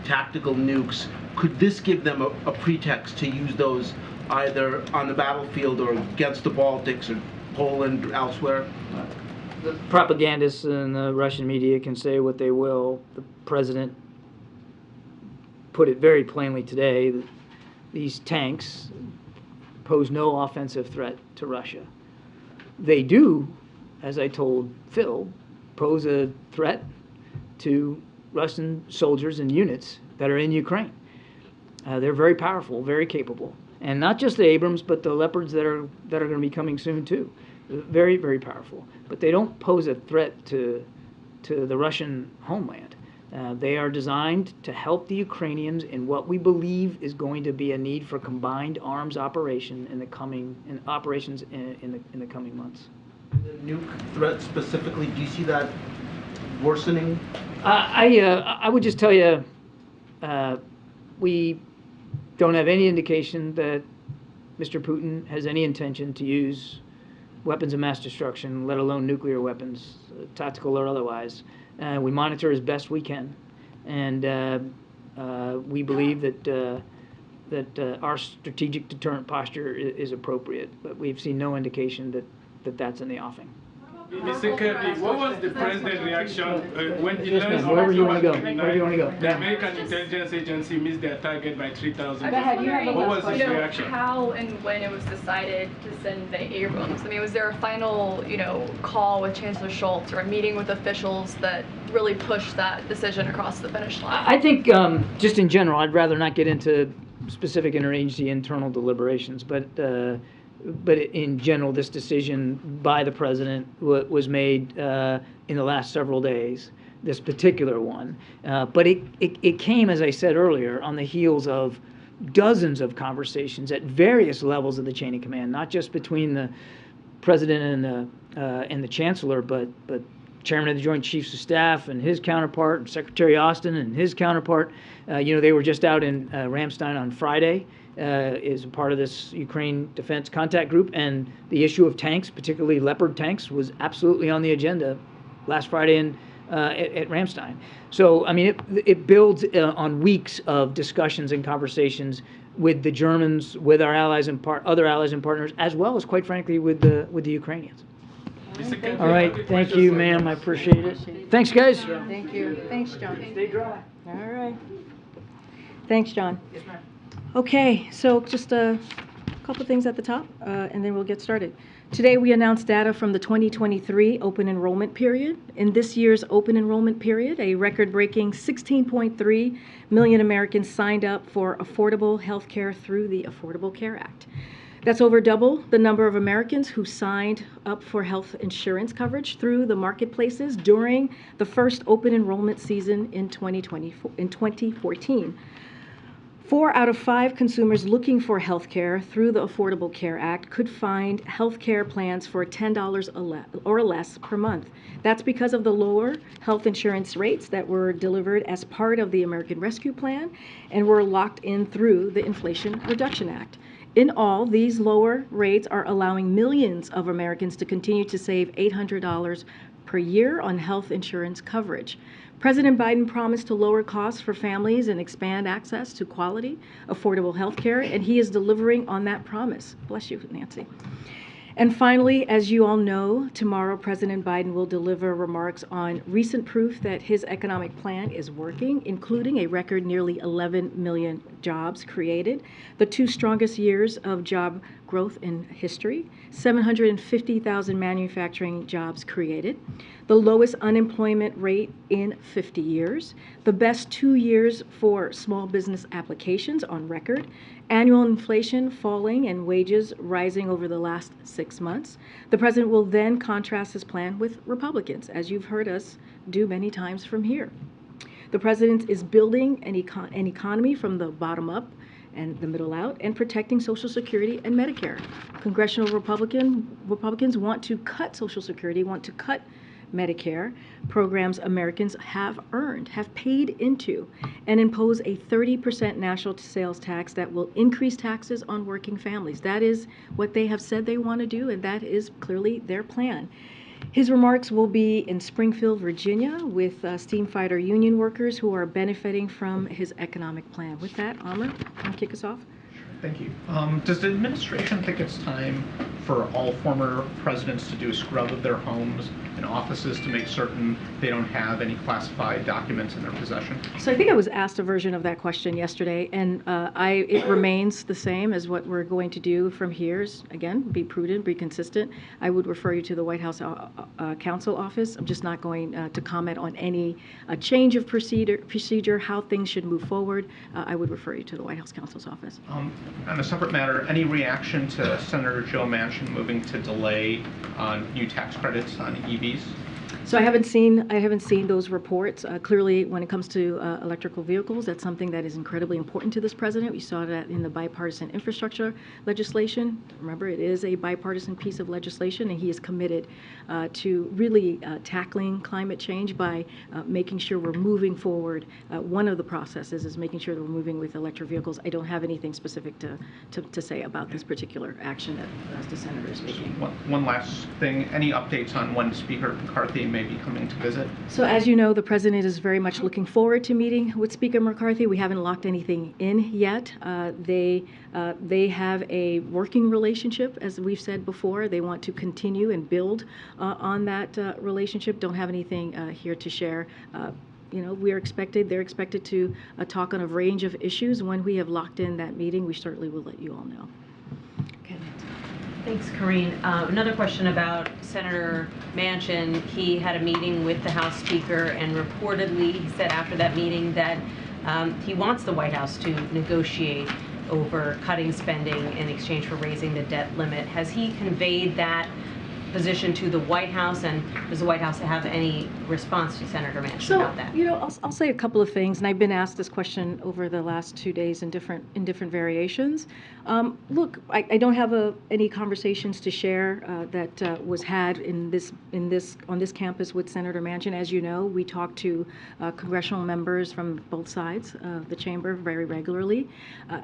tactical nukes. Could this give them a pretext to use those either on the battlefield or against the Baltics or Poland or elsewhere? The propagandists and the Russian media can say what they will. The president put it very plainly today that these tanks pose no offensive threat to Russia. They do, as I told Phil, pose a threat to Russian soldiers and units that are in Ukraine. They're very powerful, very capable. And not just the Abrams, but the Leopards that are going to be coming soon too. Very, very powerful. But they don't pose a threat to the Russian homeland. They are designed to help the Ukrainians in what we believe is going to be a need for combined arms operation in the coming months. The nuke threat specifically, do you see that worsening? I would just tell you, we don't have any indication that Mr. Putin has any intention to use weapons of mass destruction, let alone nuclear weapons, tactical or otherwise. We monitor as best we can, and we believe that our strategic deterrent posture is appropriate, but we've seen no indication that that's in the offing. Mr. Kirby, what was the president's reaction when he learned wherever you want to go, wherever you want to go. The American intelligence agency missed their target by 3,000. What was his reaction? How and when it was decided to send the Abrams? I mean, was there a final, call with Chancellor Schultz or a meeting with officials that really pushed that decision across the finish line? I think, just in general, I'd rather not get into specific interagency internal deliberations, but in general, this decision by the president was made in the last several days, this particular one. But it came, as I said earlier, on the heels of dozens of conversations at various levels of the chain of command, not just between the president and the chancellor, but chairman of the Joint Chiefs of Staff and his counterpart, and Secretary Austin and his counterpart. They were just out in Ramstein on Friday. Is a part of this Ukraine Defense Contact Group, and the issue of tanks, particularly Leopard tanks, was absolutely on the agenda last Friday at Ramstein. So, I mean, it builds on weeks of discussions and conversations with the Germans, with our allies and other allies and partners, as well as, quite frankly, with the Ukrainians. All right, thank you, ma'am. I appreciate it. Thanks, guys. Thank you. Thanks, John. Stay dry. All right. Thanks, John. Yes, ma'am. Okay, so just a couple things at the top, and then we'll get started. Today we announced data from the 2023 open enrollment period. In this year's open enrollment period, a record-breaking 16.3 million Americans signed up for affordable health care through the Affordable Care Act. That's over double the number of Americans who signed up for health insurance coverage through the marketplaces during the first open enrollment season in 2014. 4 out of 5 consumers looking for health care through the Affordable Care Act could find health care plans for $10 or less per month. That's because of the lower health insurance rates that were delivered as part of the American Rescue Plan and were locked in through the Inflation Reduction Act. In all, these lower rates are allowing millions of Americans to continue to save $800 per year on health insurance coverage. President Biden promised to lower costs for families and expand access to quality, affordable health care, and he is delivering on that promise. Bless you, Nancy. And finally, as you all know, tomorrow President Biden will deliver remarks on recent proof that his economic plan is working, including a record nearly 11 million jobs created, the 2 strongest years of job growth in history, 750,000 manufacturing jobs created, the lowest unemployment rate in 50 years, the best 2 years for small business applications on record, annual inflation falling and wages rising over the last 6 months. The president will then contrast his plan with Republicans, as you've heard us do many times from here. The president is building an economy from the bottom up and the middle out, and protecting Social Security and Medicare. Congressional Republicans want to cut Social Security, want to cut Medicare programs Americans have earned, have paid into, and impose a 30% national sales tax that will increase taxes on working families. That is what they have said they want to do, and that is clearly their plan. His remarks will be in Springfield, Virginia, with steam fighter union workers who are benefiting from his economic plan. With that, Amr, can you kick us off? Thank you. Does the administration think it's time for all former presidents to do a scrub of their homes and offices to make certain they don't have any classified documents in their possession? So I think I was asked a version of that question yesterday, and it remains the same as what we're going to do from here. Is, again, be prudent, be consistent. I would refer you to the White House Counsel Office. I'm just not going to comment on any change of procedure, how things should move forward. I would refer you to the White House Counsel's Office. On a separate matter, any reaction to Senator Joe Manchin moving to delay new tax credits on EVs? So I haven't seen those reports. Clearly, when it comes to electrical vehicles, that's something that is incredibly important to this president. We saw that in the bipartisan infrastructure legislation. Remember, it is a bipartisan piece of legislation, and he is committed to really tackling climate change by making sure we're moving forward. One of the processes is making sure that we're moving with electric vehicles. I don't have anything specific to say about this particular action that the senator is making. One last thing, any updates on when Speaker McCarthy may be coming to visit? So as you know, the president is very much looking forward to meeting with Speaker McCarthy. We haven't locked anything in yet. They have a working relationship, as we've said before. They want to continue and build on that relationship. Don't have anything here to share. They're expected to talk on a range of issues. When we have locked in that meeting, we certainly will let you all know. Thanks, Karine. Another question about Senator Manchin. He had a meeting with the House Speaker, and reportedly he said after that meeting that he wants the White House to negotiate over cutting spending in exchange for raising the debt limit. Has he conveyed that position to the White House, and does the White House have any response to Senator Manchin about that? I'll say a couple of things, and I've been asked this question over the last 2 days in different variations. Look, I don't have any conversations to share that was had on this campus with Senator Manchin. As you know, we talk to congressional members from both sides of the chamber very regularly.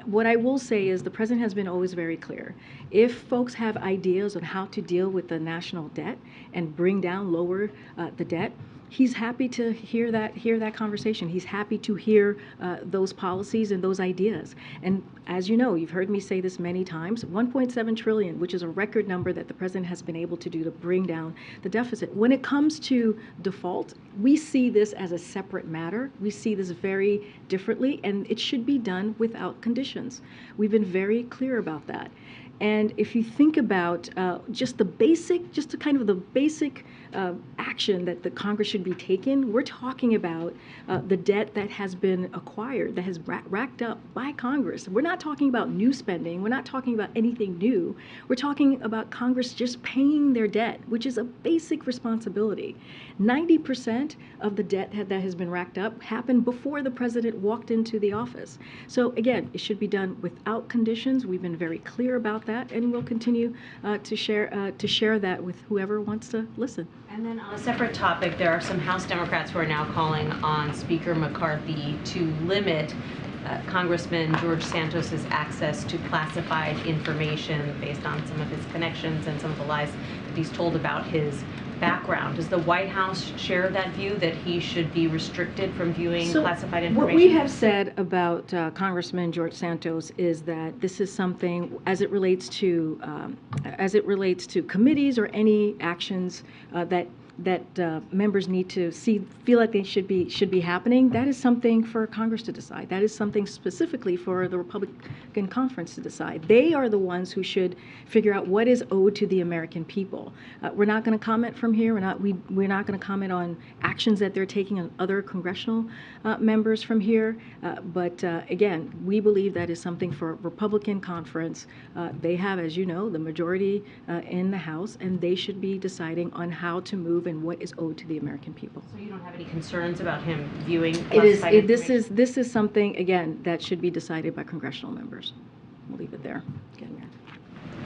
What I will say is the president has been always very clear. If folks have ideas on how to deal with the national debt and lower the debt, he's happy to hear that conversation. He's happy to hear those policies and those ideas. And as you know, you've heard me say this many times, 1.7 trillion, which is a record number that the president has been able to do to bring down the deficit. When it comes to default, we see this as a separate matter. We see this very differently, and it should be done without conditions. We've been very clear about that. And if you think about just the basic action that the Congress should be taking, we're talking about the debt that has been acquired, that has racked up by Congress. We're not talking about new spending. We're not talking about anything new. We're talking about Congress just paying their debt, which is a basic responsibility. 90% of the debt that has been racked up happened before the president walked into the office. So again, it should be done without conditions. We've been very clear about that, and we'll continue to share that with whoever wants to listen. And then on a separate topic, there are some House Democrats who are now calling on Speaker McCarthy to limit Congressman George Santos's access to classified information based on some of his connections and some of the lies that he's told about his background. Does the White House share that view that he should be restricted from viewing classified information? What we have said about Congressman George Santos is that this is something, as it relates to committees or any actions that members need to feel like they should be happening, that is something for Congress to decide. That is something specifically for the Republican conference to decide. They are the ones who should figure out what is owed to the American people. We're not going to comment from here. We're not going to comment on actions that they're taking on other congressional members from here. But again, we believe that is something for Republican conference. They have, as you know, the majority in the House, and they should be deciding on how to move and what is owed to the American people. So you don't have any concerns about him viewing classified information? This is something, again, that should be decided by congressional members. We'll leave it there.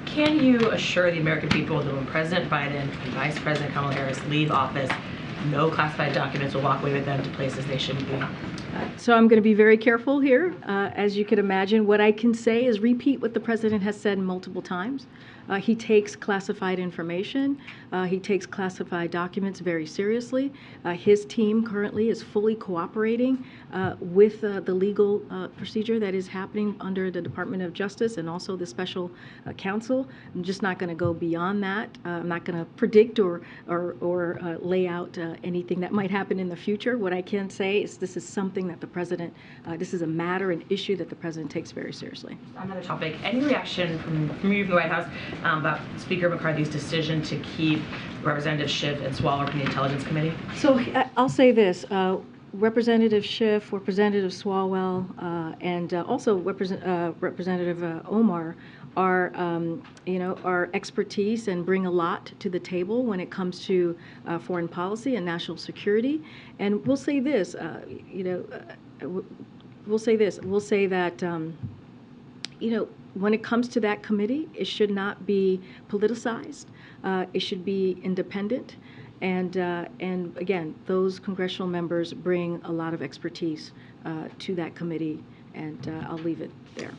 Can you assure the American people that when President Biden and Vice President Kamala Harris leave office, no classified documents will walk away with them to places they shouldn't be? So I'm going to be very careful here. As you can imagine, what I can say is repeat what the president has said multiple times. He takes classified information. He takes classified documents very seriously. His team currently is fully cooperating with the legal procedure that is happening under the Department of Justice and also the special counsel. I'm just not going to go beyond that. I'm not going to predict or lay out anything that might happen in the future. What I can say is this is something that the president, this is a matter, an issue that the president takes very seriously. Another topic. Any reaction from you from the White House about Speaker McCarthy's decision to keep Representative Schiff and Swaller from the Intelligence Committee? So I'll say this. Representative Schiff, Representative Swalwell, and also Representative Omar are, our expertise and bring a lot to the table when it comes to foreign policy and national security. And we'll say this, we'll say that, when it comes to that committee, it should not be politicized. It should be independent. And again, those congressional members bring a lot of expertise to that committee, and I'll leave it there.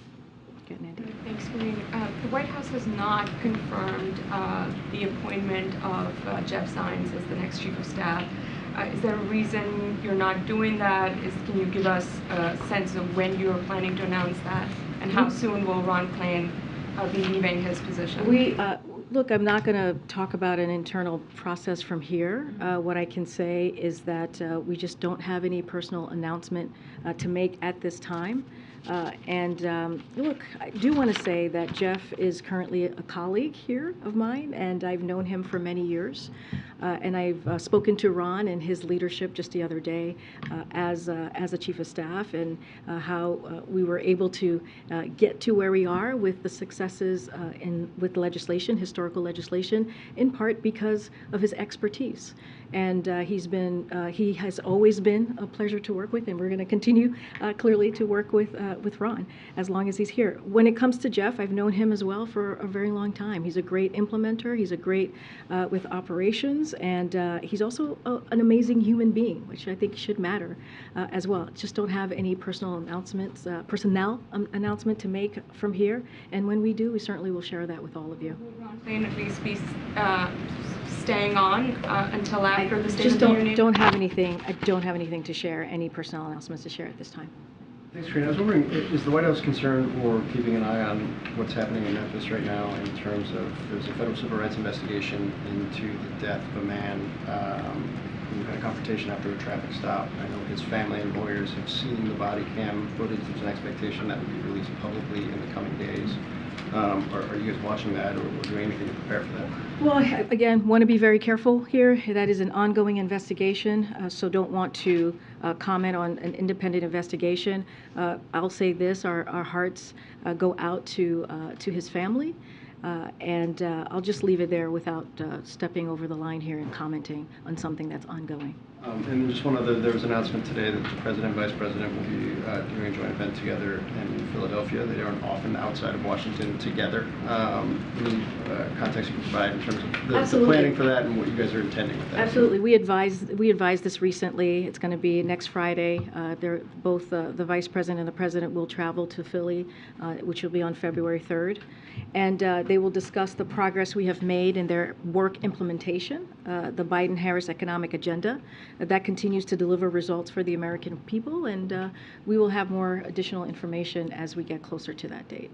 Okay, Nandy. Thanks, Karine. The White House has not confirmed the appointment of Jeff Zients as the next Chief of Staff. Is there a reason you're not doing that? Can you give us a sense of when you're planning to announce that? And how soon will Ron Klain be leaving his position? Look, I'm not going to talk about an internal process from here. What I can say is that we just don't have any personal announcement to make at this time. Look, I do want to say that Jeff is currently a colleague here of mine, and I've known him for many years. And I've spoken to Ron and his leadership just the other day as a chief of staff, and how we were able to get to where we are with the successes with legislation, historical legislation, in part because of his expertise. And he has always been a pleasure to work with, and we're going to continue clearly to work with Ron as long as he's here. When it comes to Jeff, I've known him as well for a very long time. He's a great implementer. He's a great with operations, and he's also an amazing human being, which I think should matter as well. Just don't have any personal announcements, personnel announcement to make from here. And when we do, we certainly will share that with all of you. Will Ron Klain at least be staying on until after the State just of the Union? don't have anything. I don't have anything to share, any personnel announcements to share at this time. Thanks, Karine. I was wondering, is the White House concerned or keeping an eye on what's happening in Memphis right now in terms of there's a federal civil rights investigation into the death of a man who had a confrontation after a traffic stop. I know his family and lawyers have seen the body cam footage. There's an expectation that will be released publicly in the coming days. Are you guys watching that or doing anything to prepare for that? Well, again, want to be very careful here. That is an ongoing investigation, so don't want to comment on an independent investigation. I'll say this, our hearts go out to his family, and I'll just leave it there without stepping over the line here and commenting on something that's ongoing. And just there was an announcement today that the president and vice president will be doing a joint event together in Philadelphia. They aren't often outside of Washington together. Any context you can provide in terms of the planning for that and what you guys are intending with that? Absolutely. We advised this recently. It's going to be next Friday. Both the vice president and the president will travel to Philly, which will be on February 3rd. And they will discuss the progress we have made in their work implementation, the Biden-Harris economic agenda. That continues to deliver results for the American people, and we will have more additional information as we get closer to that date.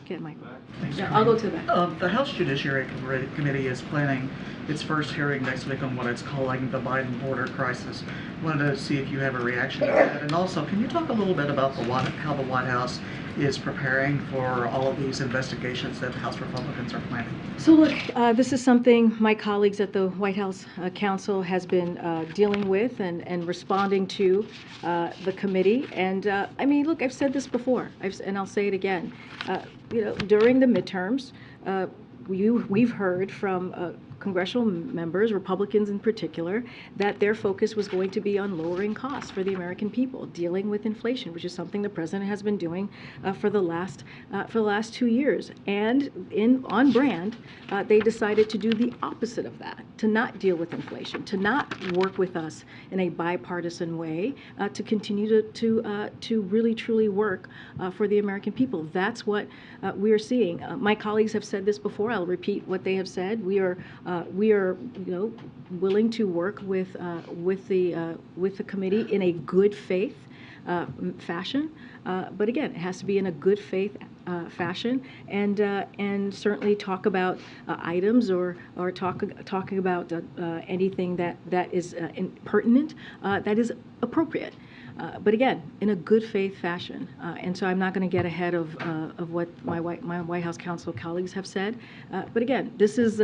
Get Mike. Thanks, Yeah, Karine. I'll go to the back. The House Judiciary Committee is planning its first hearing next week on what it's calling the Biden border crisis. Wanted to see if you have a reaction to that. And also, can you talk a little bit about how the White House is preparing for all of these investigations that House Republicans are planning? So look, this is something my colleagues at the White House Council has been dealing with and responding to the committee. And I mean, look, I've said this before, and I'll say it again. During the midterms, we've heard from congressional members, Republicans in particular, that their focus was going to be on lowering costs for the American people, dealing with inflation, which is something the president has been doing for the last 2 years. And on brand, they decided to do the opposite of that, to not deal with inflation, to not work with us in a bipartisan way, to continue to really truly work for the American people. That's what we are seeing. My colleagues have said this before. I'll repeat what they have said. We are willing to work with the committee in a good faith fashion, but again, it has to be in a good faith fashion, and certainly talk about items or talking about anything that is pertinent, that is appropriate. But again, in a good faith fashion. And so I'm not going to get ahead of what my White House counsel colleagues have said. But again, this is,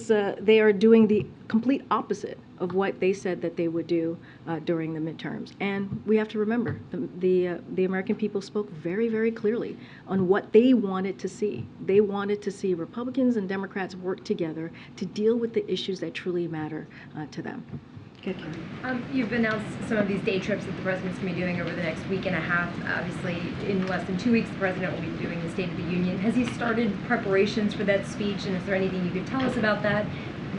they are doing the complete opposite of what they said that they would do during the midterms. And we have to remember, the American people spoke very, very clearly on what they wanted to see. They wanted to see Republicans and Democrats work together to deal with the issues that truly matter to them. You've announced some of these day trips that the president's going to be doing over the next week and a half. Obviously, in less than 2 weeks, the president will be doing the State of the Union. Has he started preparations for that speech, and is there anything you could tell us about that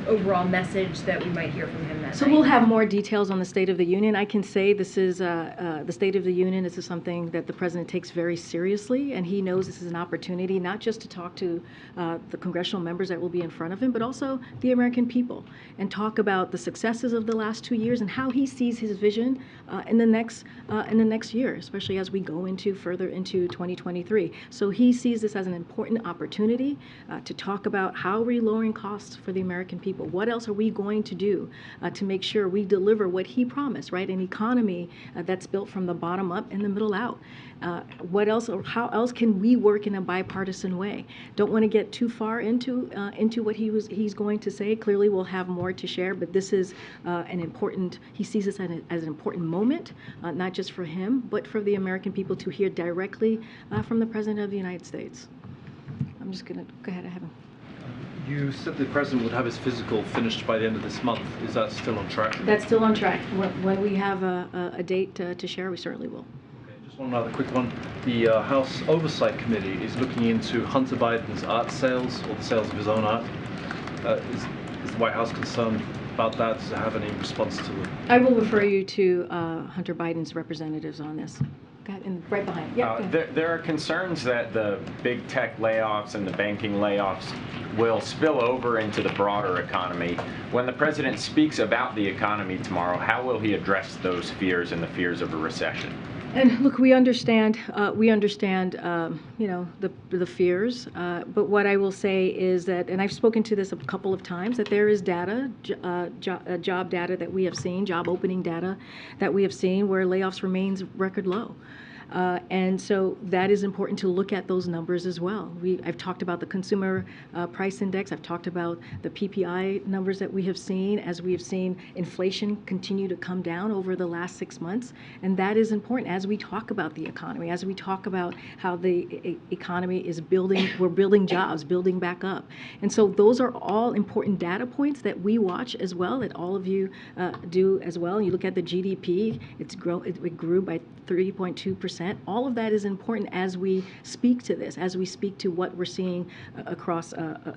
overall message that we might hear from him that So night? we'll have more details on the State of the Union. I can say this is the State of the Union. This is something that the president takes very seriously, and he knows this is an opportunity not just to talk to the congressional members that will be in front of him, but also the American people, and talk about the successes of the last 2 years and how he sees his vision in the next year, especially as we go further into 2023. So he sees this as an important opportunity to talk about how we're lowering costs for the American people. What else are we going to do to make sure we deliver what he promised, right? An economy that's built from the bottom up and the middle out. What else, or how else can we work in a bipartisan way? Don't want to get too far into what he's going to say. Clearly, we'll have more to share, but this is he sees this as an important moment, not just for him, but for the American people to hear directly from the President of the United States. I'm just going to go ahead and have him. You said the president would have his physical finished by the end of this month. Is that still on track? That's still on track. When we have a date to share, we certainly will. Okay, just one other quick one. The House Oversight Committee is looking into Hunter Biden's art sales, or the sales of his own art. Is the White House concerned about that? Does it have any response to it? I will refer you to Hunter Biden's representatives on this. Go ahead, and right behind. Yeah. There are concerns that the big tech layoffs and the banking layoffs will spill over into the broader economy. When the president speaks about the economy tomorrow, how will he address those fears and the fears of a recession? And look, we understand, the fears. But what I will say is that, and I've spoken to this a couple of times, that there is data, job data that we have seen, job opening data that we have seen, where layoffs remains record low. And so that is important to look at those numbers as well. I've talked about the consumer price index. I've talked about the PPI numbers that we have seen, as we have seen inflation continue to come down over the last 6 months. And that is important as we talk about the economy, as we talk about how the economy is building, we're building jobs, building back up. And so those are all important data points that we watch as well, that all of you do as well. You look at the GDP, it grew by 3.2%. All of that is important as we speak to this, as we speak to what we're seeing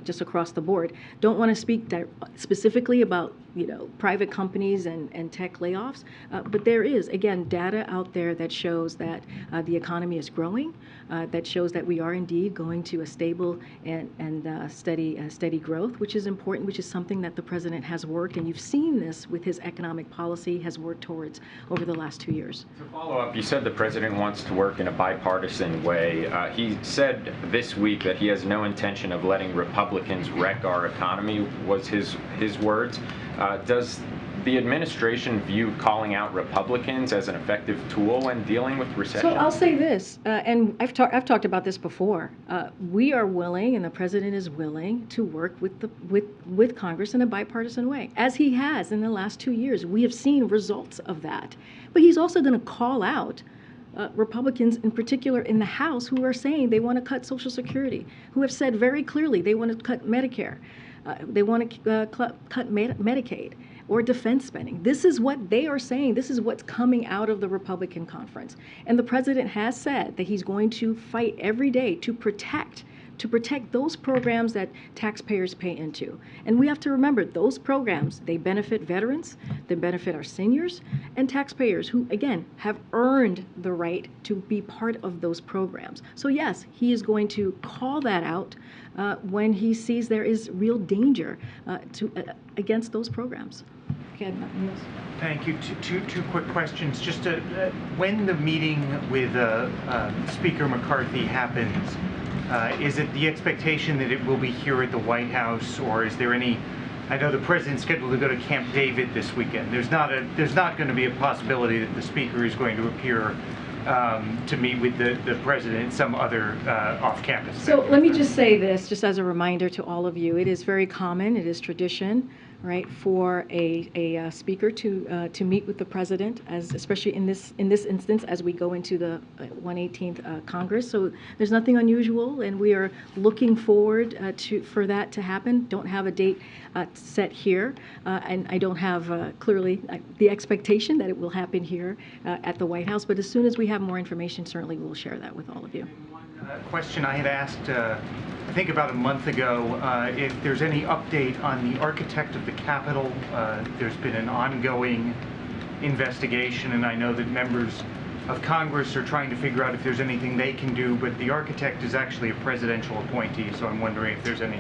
just across the board. Don't want to speak specifically about private companies and tech layoffs, but there is, again, data out there that shows that the economy is growing, that shows that we are indeed going to a stable and steady growth, which is important, which is something that the president has worked, and you've seen this with his economic policy, has worked towards over the last 2 years. To follow up, You said the president wants to work in a bipartisan way. He said this week that he has no intention of letting Republicans wreck our economy, was his words. Does the administration view calling out Republicans as an effective tool when dealing with recession? So I'll say this, and I've talked about this before. We are willing, and the president is willing, to work with Congress in a bipartisan way, as he has in the last 2 years. We have seen results of that. But he's also going to call out Republicans, in particular in the House, who are saying they want to cut Social Security, who have said very clearly they want to cut Medicare, they want to cut Medicaid, or defense spending. This is what they are saying. This is what's coming out of the Republican conference. And the president has said that he's going to fight every day to protect those programs that taxpayers pay into. And we have to remember, those programs, they benefit veterans, they benefit our seniors, and taxpayers who, again, have earned the right to be part of those programs. So yes, he is going to call that out when he sees there is real danger against those programs. Okay, Niels. Thank you. Two quick questions. Just when the meeting with Speaker McCarthy happens, is it the expectation that it will be here at the White House, or is there any? I know the president's scheduled to go to Camp David this weekend. There's not going to be a possibility that the speaker is going to appear to meet with the president, some other off-campus. So let me just say this, just as a reminder to all of you. It is very common, it is tradition, right, for a speaker to meet with the president, especially in this instance, as we go into the 118th Congress. So there's nothing unusual, and we are looking forward for that to happen. Don't have a date set here, and I don't have clearly the expectation that it will happen here at the White House. But as soon as we have more information, certainly we'll share that with all of you. Question I had asked, I think about a month ago, if there's any update on the architect of the Capitol. There's been an ongoing investigation, and I know that members of Congress are trying to figure out if there's anything they can do, but the architect is actually a presidential appointee, so I'm wondering if there's any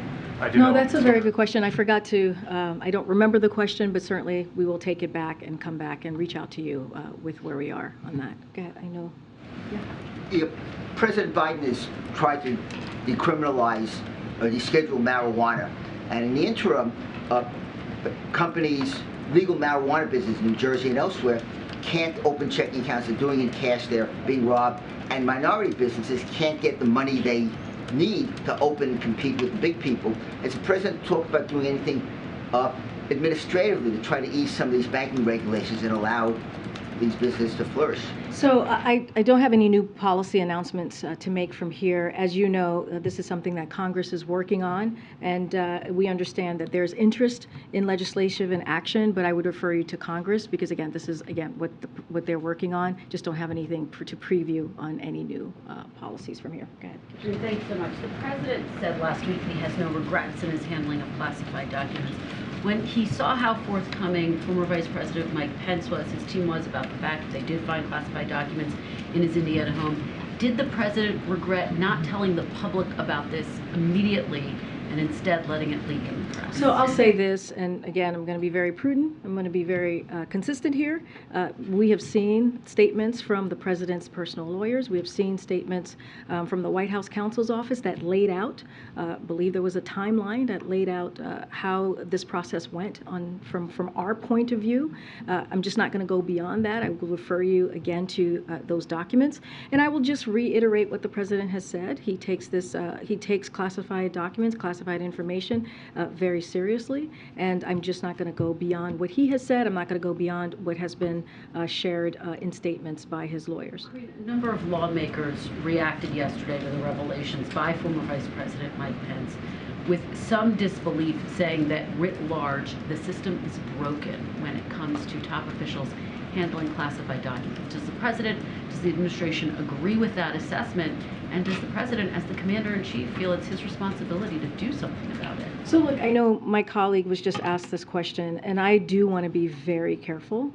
No, that's a very good question. I forgot to, I don't remember the question, but certainly we will take it back and come back and reach out to you with where we are on that. Go ahead, I know. Yeah. President Biden has tried to decriminalize or deschedule marijuana, and in the interim, companies, legal marijuana business in New Jersey and elsewhere, can't open checking accounts. They're doing it in cash. They're being robbed, and minority businesses can't get the money they need to open and compete with the big people. Has the president talked about doing anything administratively to try to ease some of these banking regulations and allow these businesses to flourish? So I don't have any new policy announcements to make from here. As you know, this is something that Congress is working on, and we understand that there's interest in legislative and action, but I would refer you to Congress because, again, this is, again, what they're working on. Just don't have anything to preview on any new policies from here. Go ahead. Thanks so much. The president said last week he has no regrets in his handling of classified documents. When he saw how forthcoming former Vice President Mike Pence was, his team was about the fact that they did find classified documents in his Indiana home, did the president regret not telling the public about this immediately and instead letting it leak in the press? So I'll say this, and again, I'm going to be very prudent. I'm going to be very consistent here. We have seen statements from the president's personal lawyers. We have seen statements from the White House counsel's office that laid out, believe there was a timeline that laid out how this process went from our point of view. I'm just not going to go beyond that. I will refer you again to those documents, and I will just reiterate what the president has said. He takes classified documents, classified information very seriously, and I'm just not going to go beyond what he has said. I'm not going to go beyond what has been shared in statements by his lawyers. A number of lawmakers reacted yesterday to the revelations by former Vice President Mike Pence with some disbelief, saying that writ large the system is broken when it comes to top officials handling classified documents. Does the president, does the administration agree with that assessment? And does the president, as the commander-in-chief, feel it's his responsibility to do something about it? So look, I know my colleague was just asked this question, and I do want to be very careful.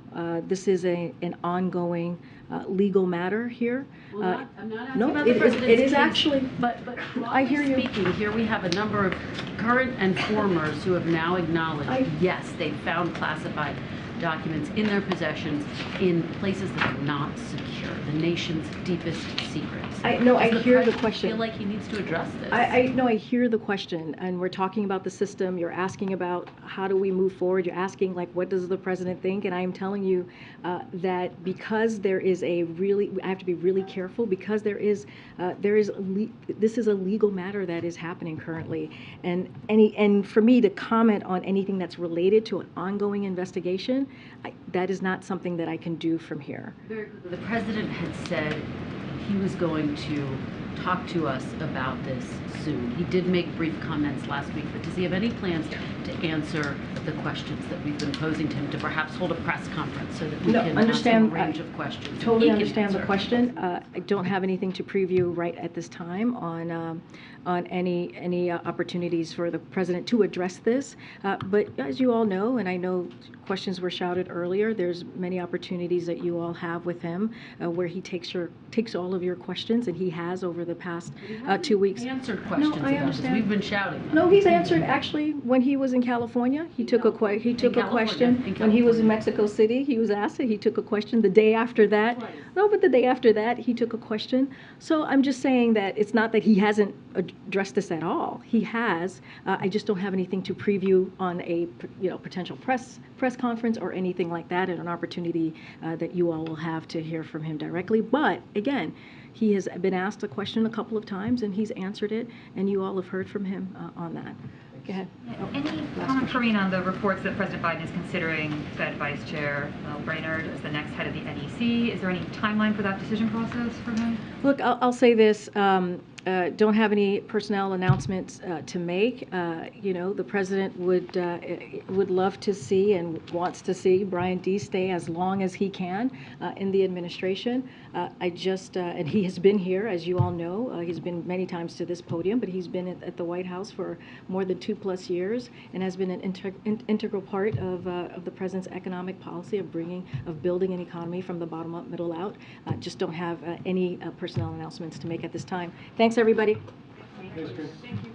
This is an ongoing legal matter here. Well, I'm not asking no, about the president's it is case, actually. But I hear you. Speaking, here we have a number of current and formers who have now acknowledged, yes, they found classified documents in their possessions in places that are not secure, the nation's deepest secrets. I hear the question. I feel like he needs to address this. I hear the question, and we're talking about the system. You're asking about how do we move forward. You're asking, like, what does the president think? And I am telling you that because there is I have to be really careful because this is a legal matter that is happening currently, and for me to comment on anything that's related to an ongoing investigation, that is not something that I can do from here. The president had said he was going to talk to us about this soon. He did make brief comments last week, but does he have any plans to answer the questions that we've been posing to him, to perhaps hold a press conference so that we can ask him a range of questions? Totally understand the question. I don't have anything to preview right at this time on any opportunities for the president to address this. But as you all know, and I know questions were shouted earlier, there's many opportunities that you all have with him where he takes all of your questions, and he has over the past 2 weeks. Answered questions I understand. We've been shouting. No, he's answered. Actually, when he was in California, he took a question. When he was in Mexico City, he was asked it. He took a question. The day after that, the day after that, he took a question. So I'm just saying that it's not that he hasn't addressed this at all. He has. I just don't have anything to preview on a potential press conference or anything like that, and an opportunity that you all will have to hear from him directly. But again, he has been asked a question a couple of times, and he's answered it, and you all have heard from him on that. Go ahead. Any comment, Karine, on the reports that President Biden is considering Fed Vice Chair Brainard as the next head of the NEC? Is there any timeline for that decision process for him? Look, I'll say this. Don't have any personnel announcements to make. The president would love to see and wants to see Brian D. stay as long as he can in the administration. And he has been here, as you all know. He's been many times to this podium, but he's been at the White House for more than 2+ years and has been an integral part of the president's economic policy of building an economy from the bottom up, middle out. Just don't have any personnel announcements to make at this time. Thanks, everybody. Thank you.